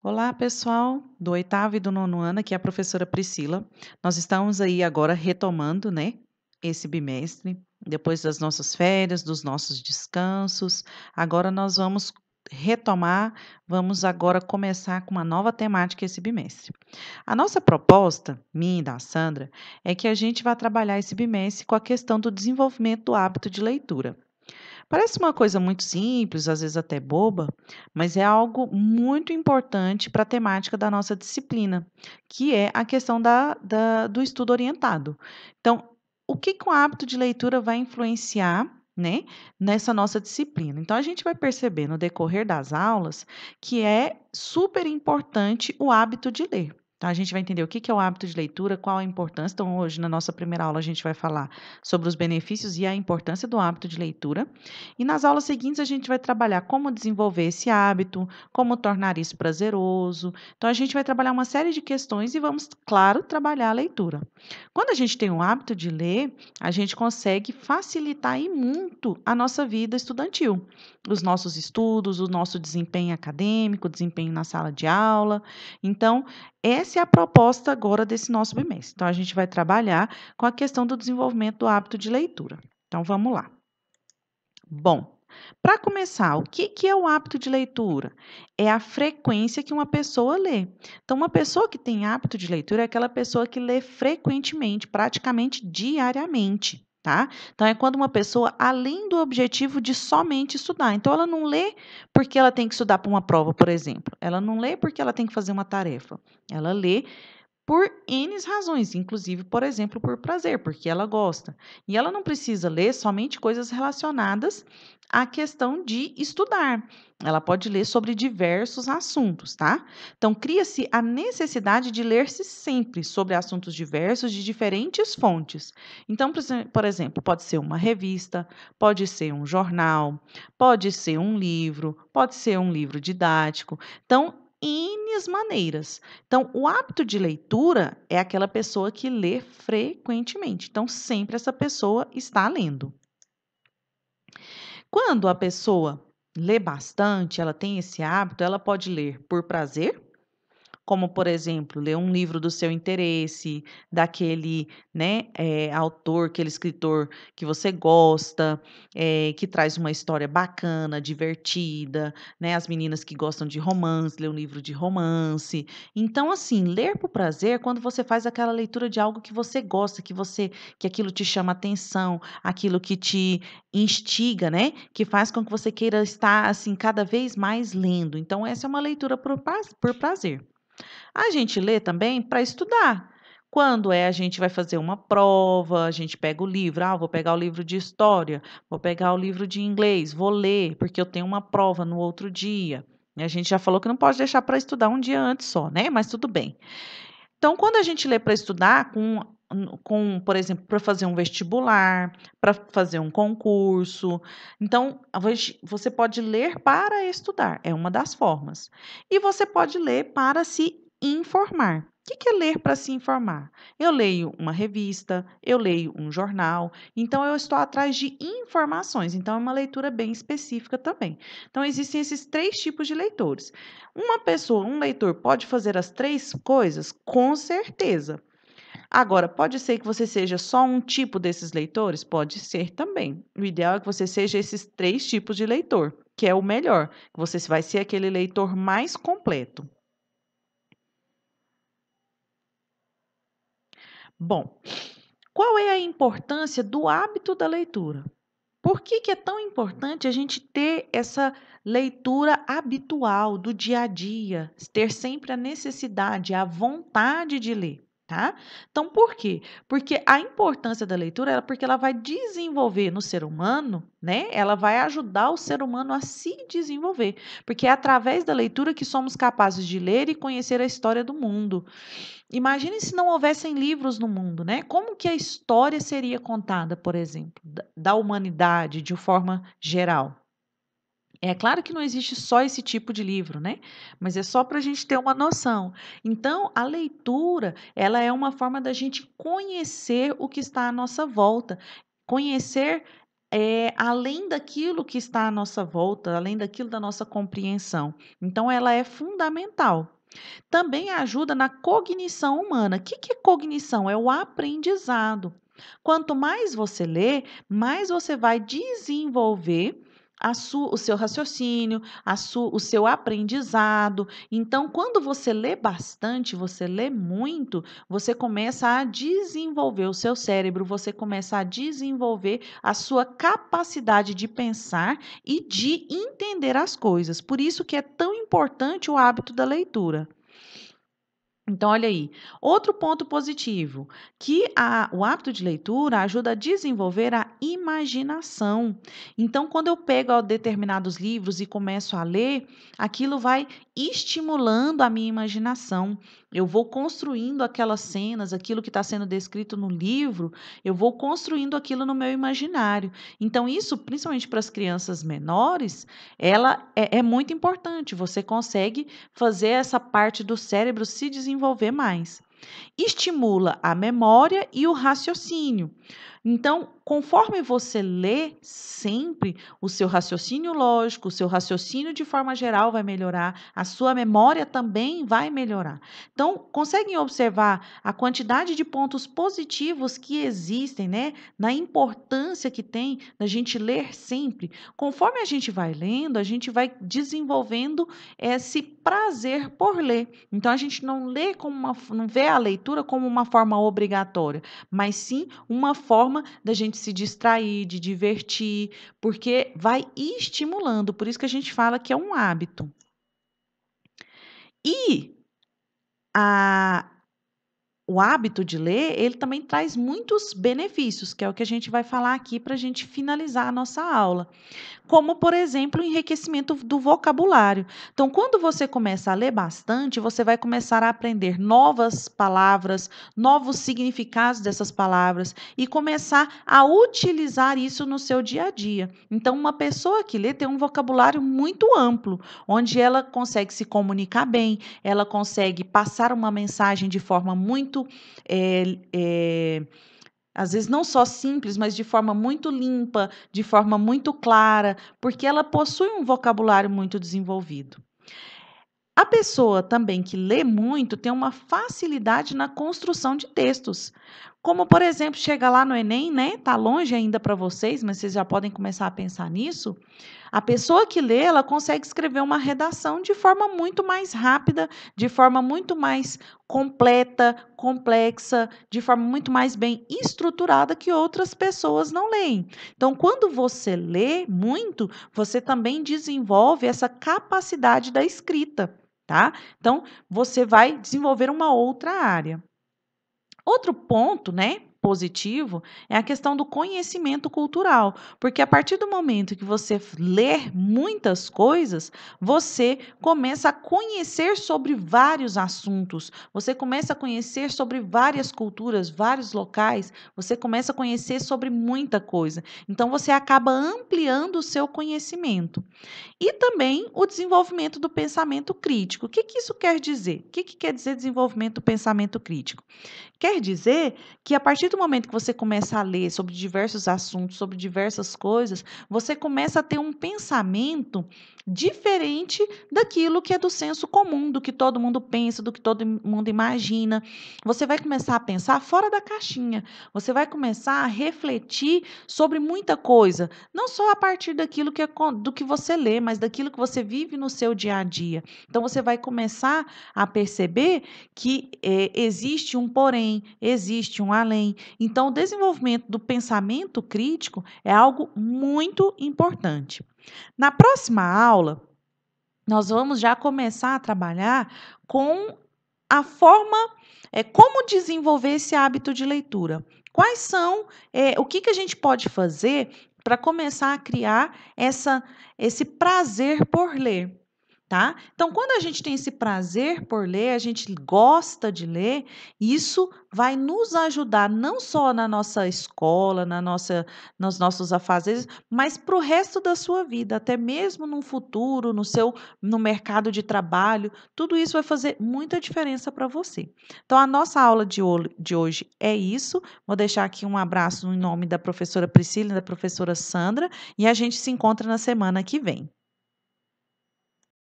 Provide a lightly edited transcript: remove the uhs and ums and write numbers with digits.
Olá, pessoal do oitavo e do nono ano, aqui é a professora Priscila. Nós estamos aí agora retomando, né, esse bimestre, depois das nossas férias, dos nossos descansos. Agora nós vamos retomar, vamos agora começar com uma nova temática esse bimestre. A nossa proposta, minha e da Sandra, é que a gente vai trabalhar esse bimestre com a questão do desenvolvimento do hábito de leitura. Parece uma coisa muito simples, às vezes até boba, mas é algo muito importante para a temática da nossa disciplina, que é a questão do estudo orientado. Então, o que, que o hábito de leitura vai influenciar, né, nessa nossa disciplina? Então, a gente vai perceber no decorrer das aulas que é super importante o hábito de ler. Então, a gente vai entender o que é o hábito de leitura, qual a importância. Então, hoje, na nossa primeira aula, a gente vai falar sobre os benefícios e a importância do hábito de leitura. E nas aulas seguintes a gente vai trabalhar como desenvolver esse hábito, como tornar isso prazeroso. Então a gente vai trabalhar uma série de questões e vamos, claro, trabalhar a leitura. Quando a gente tem o hábito de ler, a gente consegue facilitar e muito a nossa vida estudantil, os nossos estudos, o nosso desempenho acadêmico, desempenho na sala de aula. Então, essa é a proposta agora desse nosso bimestre. Então, a gente vai trabalhar com a questão do desenvolvimento do hábito de leitura. Então, vamos lá. Bom, para começar, o que que é o hábito de leitura? É a frequência que uma pessoa lê. Então, uma pessoa que tem hábito de leitura é aquela pessoa que lê frequentemente, praticamente diariamente, tá? Então, é quando uma pessoa, além do objetivo de somente estudar. Então, ela não lê porque ela tem que estudar para uma prova, por exemplo. Ela não lê porque ela tem que fazer uma tarefa. Ela lê por N razões, inclusive, por exemplo, por prazer, porque ela gosta. E ela não precisa ler somente coisas relacionadas à questão de estudar. Ela pode ler sobre diversos assuntos, tá? Então, cria-se a necessidade de ler-se sempre sobre assuntos diversos de diferentes fontes. Então, por exemplo, pode ser uma revista, pode ser um jornal, pode ser um livro, pode ser um livro didático. Então, N maneiras. Então, o hábito de leitura é aquela pessoa que lê frequentemente. Então, sempre essa pessoa está lendo. Quando a pessoa lê bastante, ela tem esse hábito, ela pode ler por prazer, como, por exemplo, ler um livro do seu interesse, daquele, né, autor, aquele escritor que você gosta, que traz uma história bacana, divertida, né, as meninas que gostam de romance, ler um livro de romance. Então, assim, ler por prazer é quando você faz aquela leitura de algo que você gosta, que aquilo te chama atenção, aquilo que te instiga, né, que faz com que você queira estar, assim, cada vez mais lendo. Então, essa é uma leitura por prazer. A gente lê também para estudar. Quando a gente vai fazer uma prova, a gente pega o livro, vou pegar o livro de história, vou pegar o livro de inglês, vou ler, porque eu tenho uma prova no outro dia. E a gente já falou que não pode deixar para estudar um dia antes só, né? Mas tudo bem. Então, quando a gente lê para estudar, por exemplo, para fazer um vestibular, para fazer um concurso, então você pode ler para estudar, é uma das formas. E você pode ler para se informar. O que é ler para se informar? Eu leio uma revista, eu leio um jornal, então eu estou atrás de informações, então é uma leitura bem específica também. Então, existem esses três tipos de leitores. Uma pessoa, um leitor, pode fazer as três coisas? Com certeza. Agora, pode ser que você seja só um tipo desses leitores? Pode ser também. O ideal é que você seja esses três tipos de leitor, que é o melhor. Você vai ser aquele leitor mais completo. Bom, qual é a importância do hábito da leitura? Por que que é tão importante a gente ter essa leitura habitual do dia a dia, ter sempre a necessidade, a vontade de ler, tá? Então, por quê? Porque a importância da leitura é porque ela vai desenvolver no ser humano, né? Ela vai ajudar o ser humano a se desenvolver, porque é através da leitura que somos capazes de ler e conhecer a história do mundo. Imagine se não houvessem livros no mundo, né? Como que a história seria contada, por exemplo, da humanidade de forma geral? É claro que não existe só esse tipo de livro, né? Mas é só para a gente ter uma noção. Então, a leitura, ela é uma forma da gente conhecer o que está à nossa volta, conhecer além daquilo que está à nossa volta, além daquilo da nossa compreensão. Então, ela é fundamental. Também ajuda na cognição humana. O que que é cognição? É o aprendizado. Quanto mais você lê, mais você vai desenvolver o seu raciocínio, o seu aprendizado. Então, quando você lê bastante, você lê muito, você começa a desenvolver o seu cérebro, você começa a desenvolver a sua capacidade de pensar e de entender as coisas. Por isso que é tão importante o hábito da leitura. Então, olha aí, outro ponto positivo, que o hábito de leitura ajuda a desenvolver a imaginação. Então, quando eu pego determinados livros e começo a ler, aquilo vai estimulando a minha imaginação. Eu vou construindo aquelas cenas, aquilo que está sendo descrito no livro, eu vou construindo aquilo no meu imaginário. Então, isso, principalmente para as crianças menores, ela é muito importante. Você consegue fazer essa parte do cérebro se desenvolver mais. Estimula a memória e o raciocínio. Então, conforme você lê sempre, o seu raciocínio lógico, o seu raciocínio de forma geral vai melhorar, a sua memória também vai melhorar. Então, conseguem observar a quantidade de pontos positivos que existem, né? Na importância que tem da gente ler sempre. Conforme a gente vai lendo, a gente vai desenvolvendo esse prazer por ler. Então, a gente não vê a leitura como uma forma obrigatória, mas sim uma forma da gente se distrair, de divertir, porque vai estimulando. Por isso que a gente fala que é um hábito. E a, o hábito de ler, ele também traz muitos benefícios, que é o que a gente vai falar aqui para a gente finalizar a nossa aula. Como, por exemplo, o enriquecimento do vocabulário. Então, quando você começa a ler bastante, você vai começar a aprender novas palavras, novos significados dessas palavras e começar a utilizar isso no seu dia a dia. Então, uma pessoa que lê tem um vocabulário muito amplo, onde ela consegue se comunicar bem, ela consegue passar uma mensagem de forma muito às vezes não só simples, mas de forma muito limpa, de forma muito clara, porque ela possui um vocabulário muito desenvolvido. A pessoa também que lê muito tem uma facilidade na construção de textos. Como, por exemplo, chega lá no Enem, né? Tá longe ainda para vocês, mas vocês já podem começar a pensar nisso. A pessoa que lê, ela consegue escrever uma redação de forma muito mais rápida, de forma muito mais completa, complexa, de forma muito mais bem estruturada que outras pessoas não leem. Então, quando você lê muito, você também desenvolve essa capacidade da escrita, tá? Então, você vai desenvolver uma outra área. Outro ponto, né, positivo, é a questão do conhecimento cultural, porque a partir do momento que você lê muitas coisas, você começa a conhecer sobre vários assuntos, você começa a conhecer sobre várias culturas, vários locais, você começa a conhecer sobre muita coisa. Então você acaba ampliando o seu conhecimento. E também o desenvolvimento do pensamento crítico. O que que isso quer dizer? O que que quer dizer desenvolvimento do pensamento crítico? Quer dizer que a partir do momento que você começa a ler sobre diversos assuntos, sobre diversas coisas, você começa a ter um pensamento diferente daquilo que é do senso comum, do que todo mundo pensa, do que todo mundo imagina. Você vai começar a pensar fora da caixinha. Você vai começar a refletir sobre muita coisa, não só a partir daquilo do que você lê, mas daquilo que você vive no seu dia a dia. Então você vai começar a perceber que existe um porém, existe um além. Então, o desenvolvimento do pensamento crítico é algo muito importante. Na próxima aula, nós vamos já começar a trabalhar com a forma, como desenvolver esse hábito de leitura. Quais são, o que a gente pode fazer para começar a criar esse prazer por ler? tá? Então, quando a gente tem esse prazer por ler, a gente gosta de ler, isso vai nos ajudar não só na nossa escola, nos nossos afazeres, mas para o resto da sua vida, até mesmo no futuro, no mercado de trabalho, tudo isso vai fazer muita diferença para você. Então, a nossa aula de hoje é isso. Vou deixar aqui um abraço em nome da professora Priscila e da professora Sandra, e a gente se encontra na semana que vem.